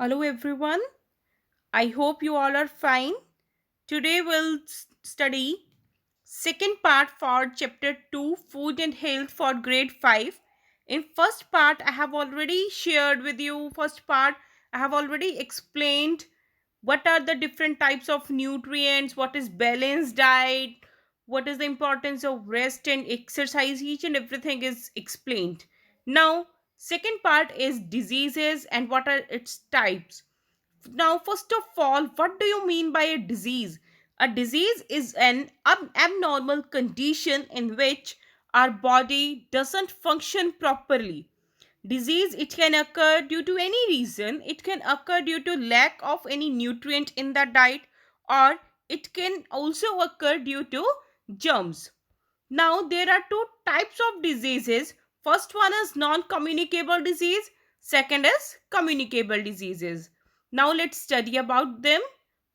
Hello everyone. I hope you all are fine. Today we'll study second part for chapter 2 food and health for grade 5. In first part I have already shared with you first part I have already explained what are the different types of nutrients, what is balanced diet, what is the importance of rest and exercise, each and everything is explained. Now second part is diseases and what are its types. Now, first of all, what do you mean by a disease? A disease is an abnormal condition in which our body doesn't function properly. Disease, it can occur due to any reason. It can occur due to lack of any nutrient in the diet, or it can also occur due to germs. Now, there are two types of diseases. First one is non-communicable disease. Second is communicable diseases. Now, let's study about them.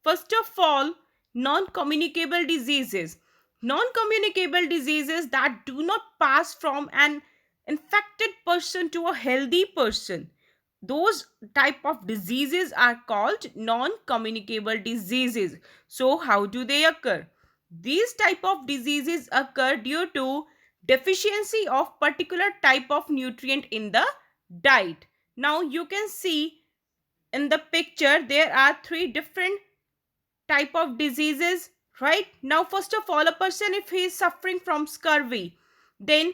First of all, non-communicable diseases. Non-communicable diseases that do not pass from an infected person to a healthy person. Those type of diseases are called non-communicable diseases. So, how do they occur? These type of diseases occur due to deficiency of particular type of nutrient in the diet. Now you can see in the picture there are three different type of diseases, right? Now first of all, a person if he is suffering from scurvy, then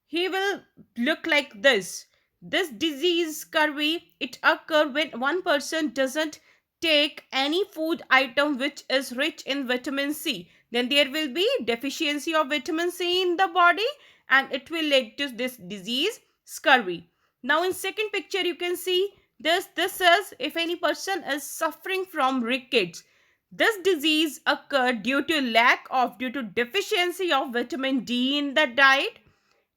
he will look like this. This disease scurvy, it occur when one person doesn't take any food item which is rich in vitamin C. Then there will be deficiency of vitamin C in the body and it will lead to this disease scurvy. Now in second picture you can see this is if any person is suffering from rickets. This disease occurred due to deficiency of vitamin D in the diet.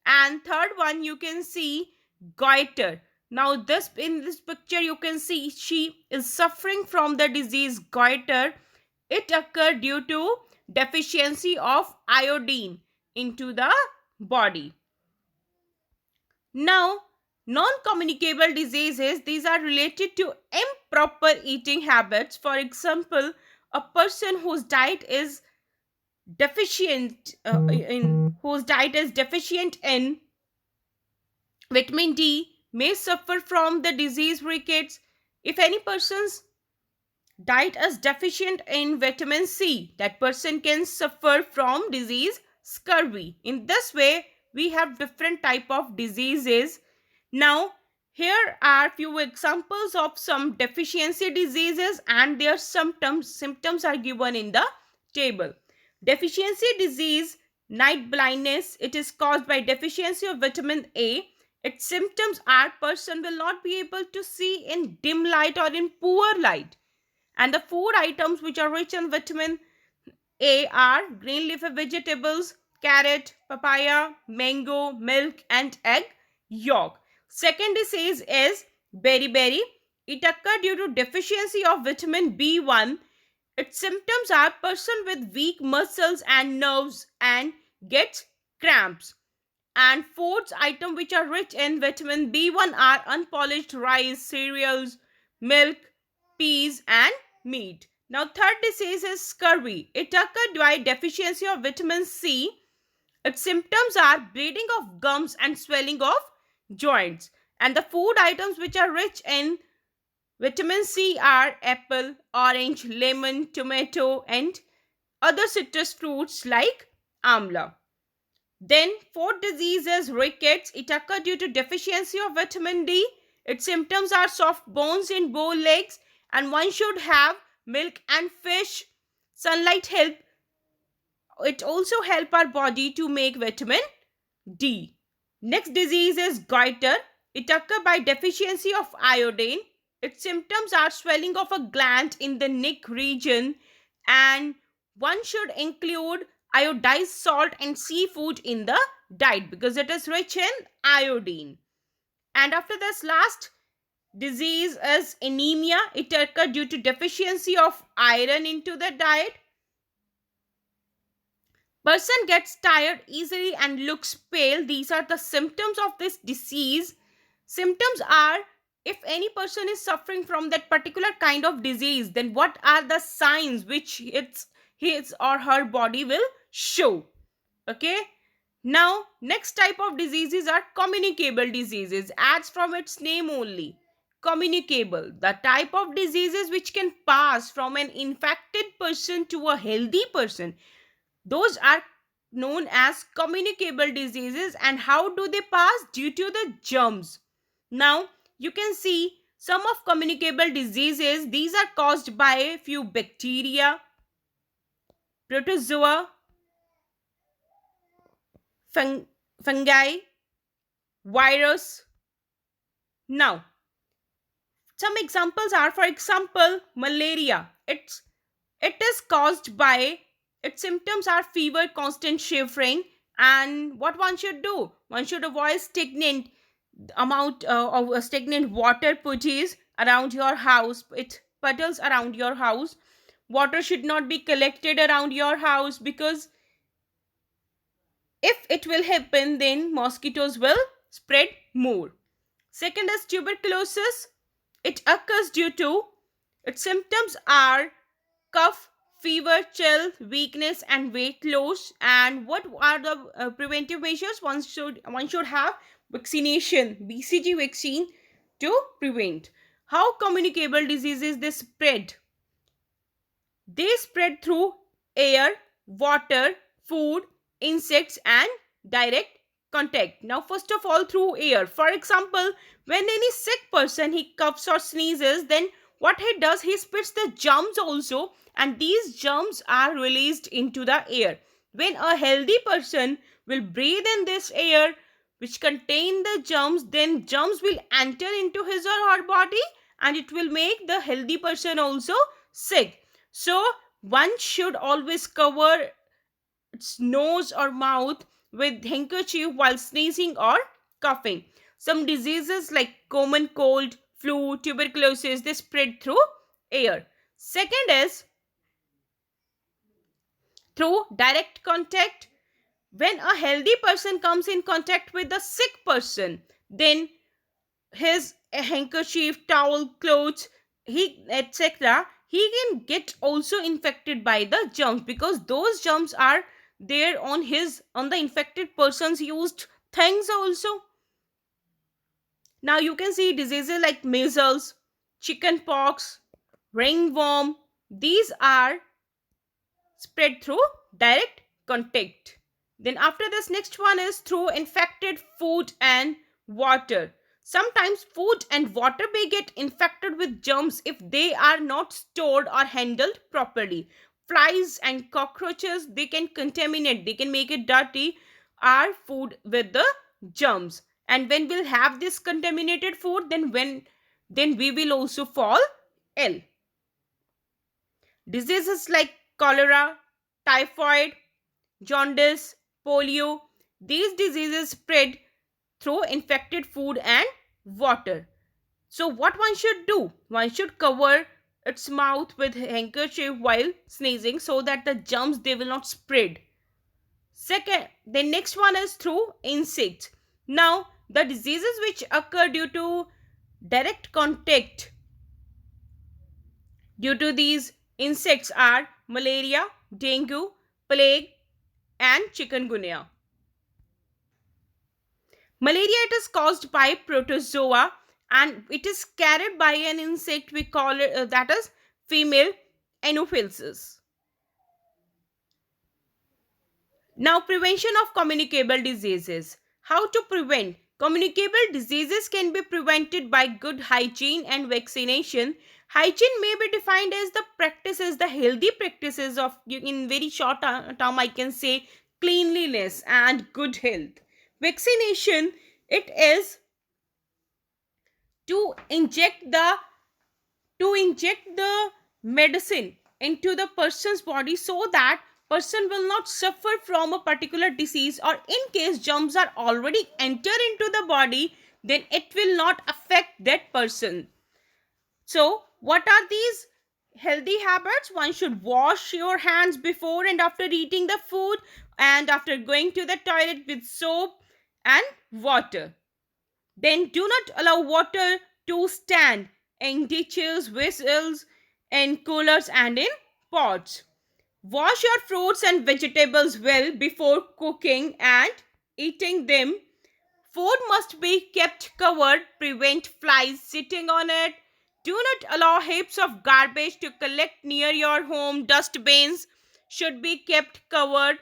And third one you can see goiter. Now this in this picture you can see she is suffering from the disease goiter. It occurred due to deficiency of iodine into the body. Now non-communicable diseases, these are related to improper eating habits. For example, a person whose diet is deficient in vitamin D may suffer from the disease rickets. If any person's diet is deficient in vitamin C, that person can suffer from disease scurvy. In this way, we have different type of diseases. Now, here are few examples of some deficiency diseases and their symptoms are given in the table. Deficiency disease, night blindness, it is caused by deficiency of vitamin A. Its symptoms are person will not be able to see in dim light or in poor light. And the food items which are rich in vitamin A are green leafy vegetables, carrot, papaya, mango, milk and egg yolk. Second disease is beriberi. It occurs due to deficiency of vitamin B1. Its symptoms are person with weak muscles and nerves and gets cramps. And foods item which are rich in vitamin B1 are unpolished rice, cereals, milk, peas and meat. Now third disease is scurvy. It occurred by deficiency of vitamin C. Its symptoms are bleeding of gums and swelling of joints. And the food items which are rich in vitamin C are apple, orange, lemon, tomato and other citrus fruits like amla. Then fourth disease is rickets. It occurs due to deficiency of vitamin D. Its symptoms are soft bones in bow legs and one should have milk and fish. Sunlight help. It also help our body to make vitamin D. Next disease is goiter. It occurs by deficiency of iodine. Its symptoms are swelling of a gland in the neck region and one should include iodized salt and seafood in the diet because it is rich in iodine. And after this last disease is anemia. It occurs due to deficiency of iron into the diet. Person gets tired easily and looks pale. These are the symptoms of this disease. Symptoms are if any person is suffering from that particular kind of disease, then what are the signs which his or her body will show? Okay. Now, next type of diseases are communicable diseases, as from its name only. Communicable, the type of diseases which can pass from an infected person to a healthy person, those are known as communicable diseases. And how do they pass? Due to the germs. Now, you can see some of communicable diseases, these are caused by a few bacteria, protozoa, fungi, virus. Now, some examples are, for example, malaria. It is caused by, its symptoms are fever, constant shivering, and what one should do? One should avoid stagnant amount of stagnant water purchase around your house. It puddles around your house. Water should not be collected around your house, because if it will happen, then mosquitoes will spread more. Second is tuberculosis. It occurs due to, its symptoms are cough, fever, chill, weakness, and weight loss. And what are the preventive measures? One should have vaccination, BCG vaccine, to prevent. How communicable diseases they spread? They spread through air, water, food, insects, and direct contact. Now, first of all, through air. For example, when any sick person he coughs or sneezes, then what he does, he spits the germs also, and these germs are released into the air. When a healthy person will breathe in this air which contain the germs, then germs will enter into his or her body, and it will make the healthy person also sick. So, one should always cover its nose or mouth with handkerchief while sneezing or coughing. Some diseases like common cold, flu, tuberculosis, they spread through air. Second is through direct contact. When a healthy person comes in contact with a sick person, then his handkerchief, towel, clothes, he etc. he can get also infected by the germs, because those germs are there on the infected person's used things also. Now you can see diseases like measles, chicken pox, ringworm. These are spread through direct contact. Then after this, next one is through infected food and water. Sometimes food and water may get infected with germs if they are not stored or handled properly. Flies and cockroaches, they can contaminate, they can make it dirty, our food with the germs. And when we'll have this contaminated food, then we will also fall ill. Diseases like cholera, typhoid, jaundice, polio, these diseases spread through infected food and water. So, what one should do? One should cover its mouth with handkerchief while sneezing, so that the germs they will not spread. Second, the next one is through insects. Now, the diseases which occur due to direct contact due to these insects are malaria, dengue, plague, and chikungunya. Malaria, it is caused by protozoa, and it is carried by an insect we call it, that is female anopheles. Now, prevention of communicable diseases. How to prevent? Communicable diseases can be prevented by good hygiene and vaccination. Hygiene may be defined as the practices, the healthy practices of, in very short term, I can say cleanliness and good health. Vaccination, it is to inject the medicine into the person's body, so that person will not suffer from a particular disease, or in case germs are already entered into the body, then it will not affect that person. So what are these healthy habits? One should wash your hands before and after eating the food, and after going to the toilet with soap and water. Then do not allow water to stand in ditches, vessels, in coolers, and in pots. Wash your fruits and vegetables well before cooking and eating them. Food must be kept covered, prevent flies sitting on it. Do not allow heaps of garbage to collect near your home. Dustbins should be kept covered.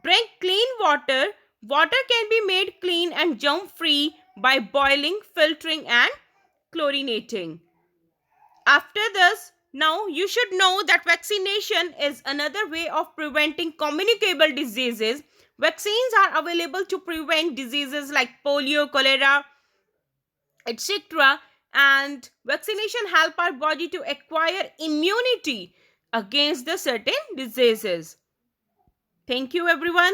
Drink clean water. Water can be made clean and germ free by boiling, filtering, and chlorinating. After this, now you should know that vaccination is another way of preventing communicable diseases. Vaccines are available to prevent diseases like polio, cholera, etc. And vaccination help our body to acquire immunity against the certain diseases. Thank you everyone.